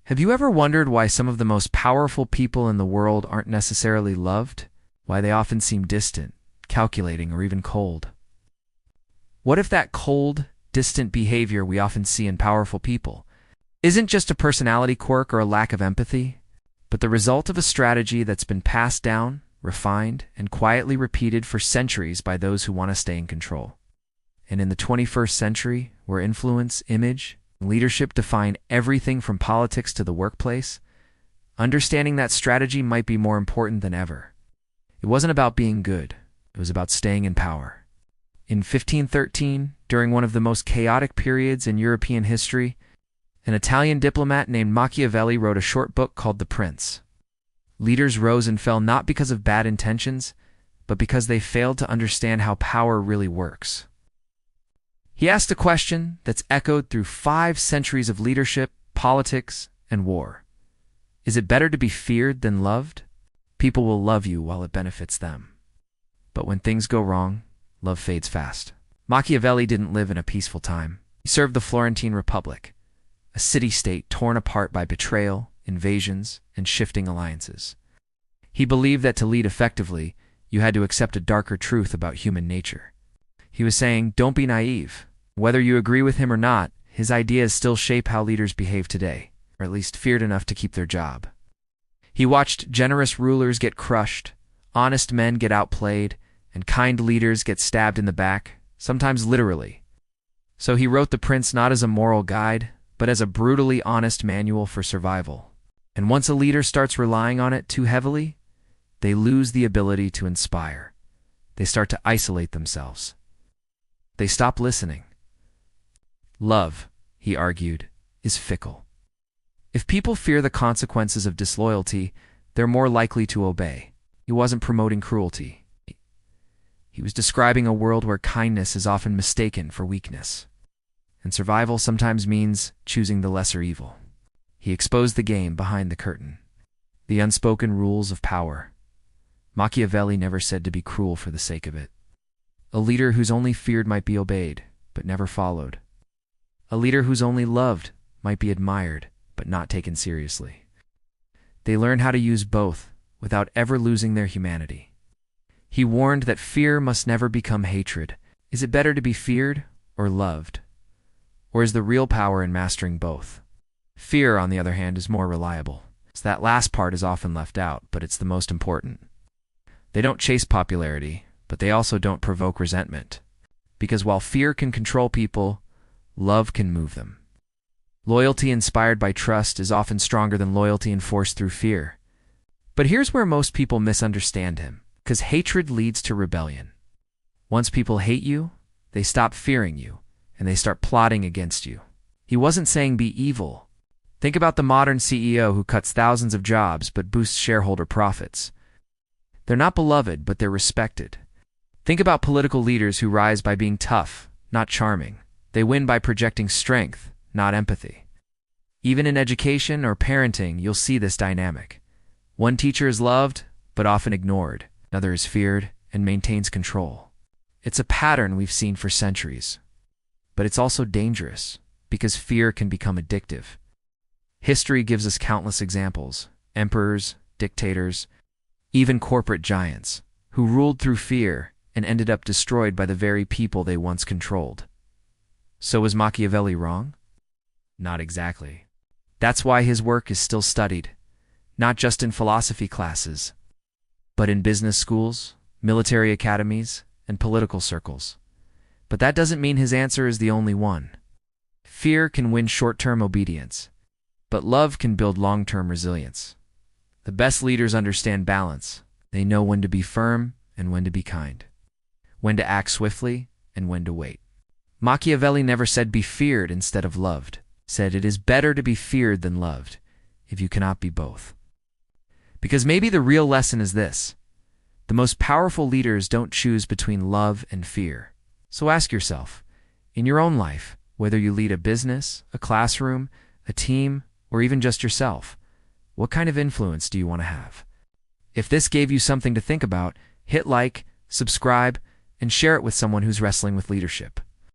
Have you ever wondered why some of the most powerful people in the world aren't necessarily loved? Why they often seem distant, calculating, or even cold? What if that cold, distant behavior we often see in powerful people isn't just a personality quirk or a lack of empathy, but the result of a strategy that's been passed down, refined, and quietly repeated for centuries by those who want to stay in control? And in the 21st century, where influence, image, and leadership define everything from politics to the workplace, understanding that strategy might be more important than ever. It wasn't about being good, it was about staying in power. In 1513, during one of the most chaotic periods in European history, an Italian diplomat named Machiavelli wrote a short book called The Prince. Leaders rose and fell not because of bad intentions, but because they failed to understand how power really works. He asked a question that's echoed through 5 centuries of leadership, politics, and war. Is it better to be feared than loved? People will love you while it benefits them. But when things go wrong, love fades fast. Machiavelli didn't live in a peaceful time. He served the Florentine Republic, a city-state torn apart by betrayal, invasions, and shifting alliances. He believed that to lead effectively, you had to accept a darker truth about human nature. He was saying, don't be naive. Whether you agree with him or not, his ideas still shape how leaders behave today, or at least feared enough to keep their job. He watched generous rulers get crushed, honest men get outplayed, and kind leaders get stabbed in the back, sometimes literally. So he wrote The Prince not as a moral guide, but as a brutally honest manual for survival. And once a leader starts relying on it too heavily, they lose the ability to inspire. They start to isolate themselves. They stop listening. Love, he argued, is fickle. If people fear the consequences of disloyalty, they're more likely to obey. He wasn't promoting cruelty. He was describing a world where kindness is often mistaken for weakness, and survival sometimes means choosing the lesser evil. He exposed the game behind the curtain, the unspoken rules of power. Machiavelli never said to be cruel for the sake of it. A leader who's only feared might be obeyed, but never followed. A leader who's only loved might be admired, but not taken seriously. They learn how to use both without ever losing their humanity. He warned that fear must never become hatred. Is it better to be feared or loved? Or is the real power in mastering both? Fear, on the other hand, is more reliable. So that last part is often left out, but it's the most important. They don't chase popularity, but they also don't provoke resentment. Because while fear can control people, love can move them. Loyalty inspired by trust is often stronger than loyalty enforced through fear. But here's where most people misunderstand him, because hatred leads to rebellion. Once people hate you, they stop fearing you, and they start plotting against you. He wasn't saying be evil. Think about the modern CEO who cuts thousands of jobs but boosts shareholder profits. They're not beloved, but they're respected. Think about political leaders who rise by being tough, not charming. They win by projecting strength, not empathy. Even in education or parenting, you'll see this dynamic. One teacher is loved, but often ignored. Another is feared and maintains control. It's a pattern we've seen for centuries. But it's also dangerous, because fear can become addictive. History gives us countless examples: emperors, dictators, even corporate giants, who ruled through fear and ended up destroyed by the very people they once controlled. So was Machiavelli wrong? Not exactly. That's why his work is still studied, not just in philosophy classes, but in business schools, military academies, and political circles. But that doesn't mean his answer is the only one. Fear can win short-term obedience, but love can build long-term resilience. The best leaders understand balance. They know when to be firm and when to be kind, when to act swiftly and when to wait. Machiavelli never said be feared instead of loved. He said it is better to be feared than loved, if you cannot be both. Because maybe the real lesson is this: the most powerful leaders don't choose between love and fear. So ask yourself, in your own life, whether you lead a business, a classroom, a team, or even just yourself, what kind of influence do you want to have? If this gave you something to think about, hit like, subscribe, and share it with someone who's wrestling with leadership.